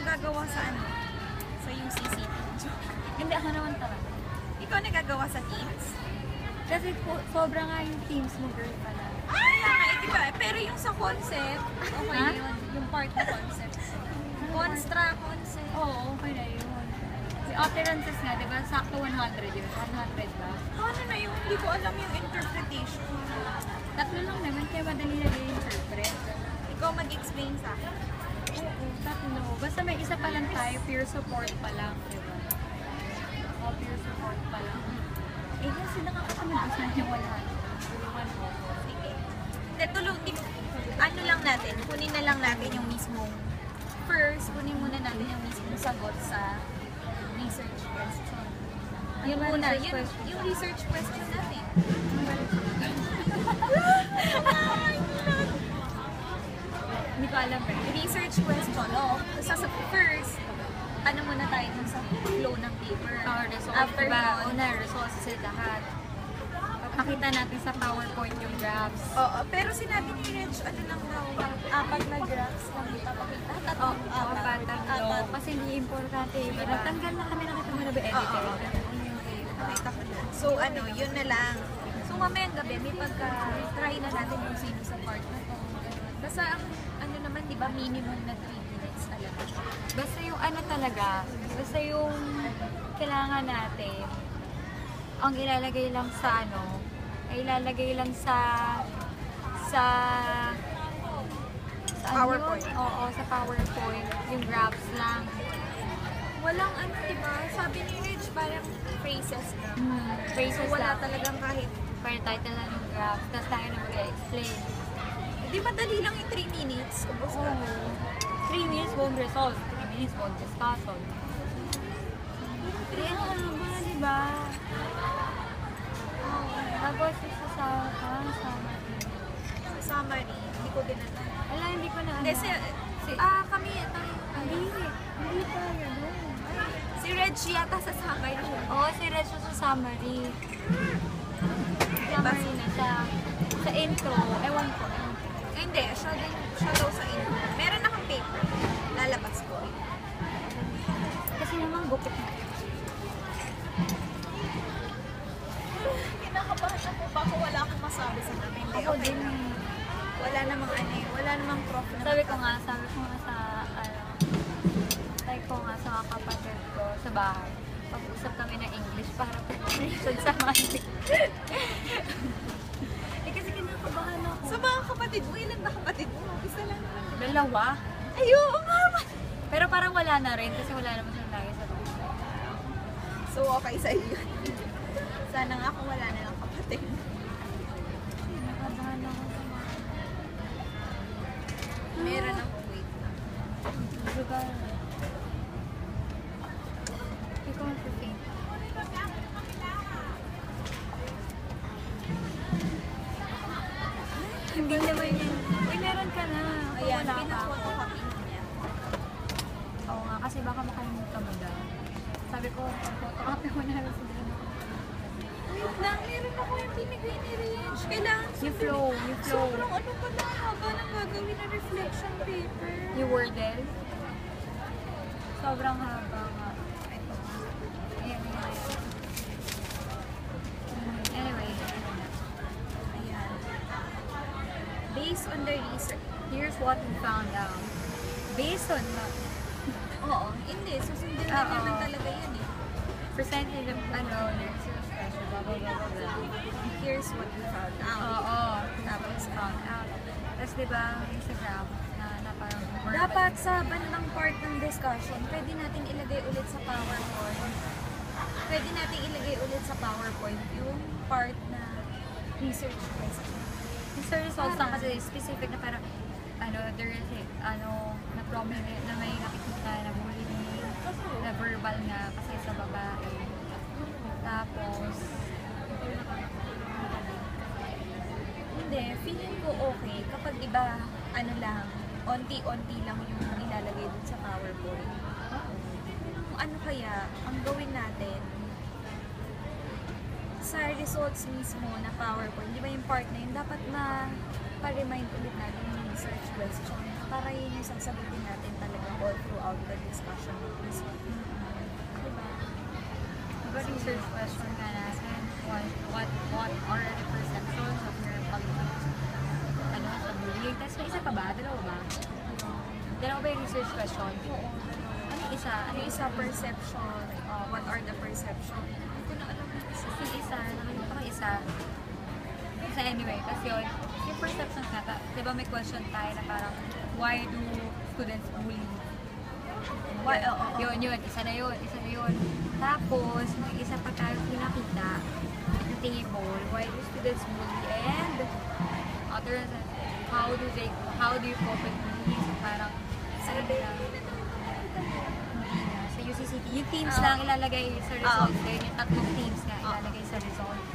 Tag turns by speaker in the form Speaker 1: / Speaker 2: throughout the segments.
Speaker 1: gagawa sa ano? Sa UCC.
Speaker 2: Hindi ako naman talaga.
Speaker 1: Ikaw nagagawa sa Teams?
Speaker 2: Kasi sobra nga yung teams mo, girl pala.
Speaker 1: Kaya nga, diba? Pero yung sa concept, okay yun. Yung part na concept. Constra concept.
Speaker 2: Oo, okay na yun. Si utterances nga, di ba? Sakto 100 yun. 100 ba?
Speaker 1: Ano na yun? Hindi ko alam yung interpretation.
Speaker 2: Tatlo lang naman, kaya madali na i-interpret.
Speaker 1: Ikaw mag-explain sa akin.
Speaker 2: Oo, tatlo. Basta may isa pa lang tayo, peer support pa lang, di ba? O, peer support pa lang. Eh, kasi nakakasunod ko sa yung 100. Tulungan mo.
Speaker 1: Sige. Hindi, ano lang natin, kunin na lang natin yung mismong first, kunin muna natin yung mismong sagot sa research question. Yung muna, yung research question natin.
Speaker 2: Hindi ko alam eh.
Speaker 1: Research question, no? Sa first, ano muna tayo dun sa flow ng paper.
Speaker 2: Results,
Speaker 1: After
Speaker 2: diba?
Speaker 1: nun,
Speaker 2: Una, results sa lahat. Pakita natin sa PowerPoint yung graphs.
Speaker 1: oo, pero sinabi ni Rich, ano lang daw, 4 na graphs lang ipapakita.
Speaker 2: Apat. Kasi hindi importante. Diba? Natanggal na kami, nakita mo na ba edited?
Speaker 1: Nakita ko na. So, ano, yun na lang. So, mamayang gabi, may pagka-try na natin kung sino sa part na to. Basta ang, ano naman, di ba, minimum na 3 minutes talaga.
Speaker 2: Basta yung ano talaga, basta yung kailangan natin, ang ilalagay lang sa ano, ay ilalagay lang sa
Speaker 1: PowerPoint.
Speaker 2: Ano yun? Oo, sa PowerPoint. Yung graphs lang.
Speaker 1: Walang ano, di ba? Sabi ni Rich, parang phrases lang.
Speaker 2: Phrases
Speaker 1: So, wala
Speaker 2: lang.
Speaker 1: talagang kahit,
Speaker 2: Para title lang yung graphs. Tapos tayo na mag-explain.
Speaker 1: di madali lang yung 3 minutes. Ubus
Speaker 2: Oo.
Speaker 1: na.
Speaker 2: 3 minutes, buong result. 3 minutes, buong discussion. Kaya nga ba, di ba? Tapos isa sa summary.
Speaker 1: Sa summary, hindi ko din alam.
Speaker 2: Ala, hindi ko na ano.
Speaker 1: Hindi, kami, tayo.
Speaker 2: Hindi tayo doon.
Speaker 1: Si Reggie yata sa summary.
Speaker 2: Oo, si Red siya sa summary. Summary na siya. Sa intro, ewan ko.
Speaker 1: Hindi, siya daw sa intro. Meron akong paper. Lalabas ko.
Speaker 2: Kasi naman gupit na.
Speaker 1: Kinakabahan ako pa kung wala akong masabi sa kami. Hindi,
Speaker 2: Ako
Speaker 1: okay
Speaker 2: din.
Speaker 1: lang. Wala namang ano eh. Wala namang prof na.
Speaker 2: Sabi ko nga sa, sabi ko nga sa mga kapatid ko sa bahay. Pag-usap kami ng English para preparation sa Monday. Eh kasi kinakabahan ako.
Speaker 1: Sa mga kapatid mo, ilan ba kapatid mo? Isa lang naman.
Speaker 2: Dalawa.
Speaker 1: Ayun, mama!
Speaker 2: Pero parang wala na rin kasi wala naman sila lagi sa bahay.
Speaker 1: So, okay sa iyo. Sana nga kung wala na lang kapatid.
Speaker 2: Kinakabahan ako sa mga
Speaker 1: Meron ako, wait lang.
Speaker 2: lugar. Ikaw ang perfect. Hindi naman yan. Uy, meron ka na.
Speaker 1: Ayan,
Speaker 2: Wala ka.
Speaker 1: pinapotocopy niya.
Speaker 2: Oo nga, kasi baka makalimutan mo daw. Sabi ko, photocopy mo na lang sa
Speaker 1: Wait lang, meron ako yung binigay ni Rich. Kailangan
Speaker 2: Yung flow, yung flow.
Speaker 1: Sobrang ano pa na, haba nang gagawin na reflection paper.
Speaker 2: Yung worded. Sobrang haba nga. Ito. Ayan, ayan. Anyway.
Speaker 1: Ayan. Based on the research.
Speaker 2: Here's what we found out. Based on
Speaker 1: Oo, hindi. Susundin na
Speaker 2: Oo.
Speaker 1: naman talaga yan eh.
Speaker 2: percentage of nurses, special, blah, blah, blah, blah, blah.
Speaker 1: Here's what we found out.
Speaker 2: Oo. Tapos found out. Tapos diba, Instagram na parang
Speaker 1: Dapat sa bandang part ng discussion, pwede natin ilagay ulit sa PowerPoint. Pwede natin ilagay ulit sa PowerPoint yung part na research question.
Speaker 2: yung sa results lang kasi specific na parang there is na prominent na may nakikita na bullying, na verbal nga kasi sa babae. Tapos,
Speaker 1: Hindi, feeling ko okay kapag iba, onti-onti lang yung ilalagay dun sa PowerPoint. Kung ano kaya, ang gawin natin sa results mismo na PowerPoint, di ba yung part na yun, dapat pa-remind ulit natin yung research question para yun yung sasagutin natin talaga all throughout the discussion. Diba?
Speaker 2: Diba research question nga natin, what are the perceptions of your politics? Ano, sa bullying? Tapos may isa pa ba? Dalawa ba? Dalawa ba yung research question?
Speaker 1: Oo.
Speaker 2: Ano yung isa? Ano
Speaker 1: Yung isa perception, what are the perception? Hindi ko na alam yung isa.
Speaker 2: Yung isa, nakalimutan ko yung isa. So anyway, kasi yun, yung perceptions nga, diba may question tayo na parang, why do students bully?
Speaker 1: Why, oo.
Speaker 2: Yun, isa na yun. Tapos, may isa pa tayo pinakita na table, why do students bully, and others, how do you cope with bullying? So parang, sabi lang, sa UCCT, yung teams lang ilalagay sa results, kaya yung tatlong teams nga ilalagay sa results.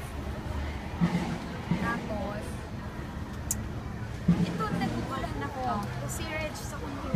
Speaker 2: Tapos,
Speaker 1: Ito, nagugulan ako. Si Reg sa computer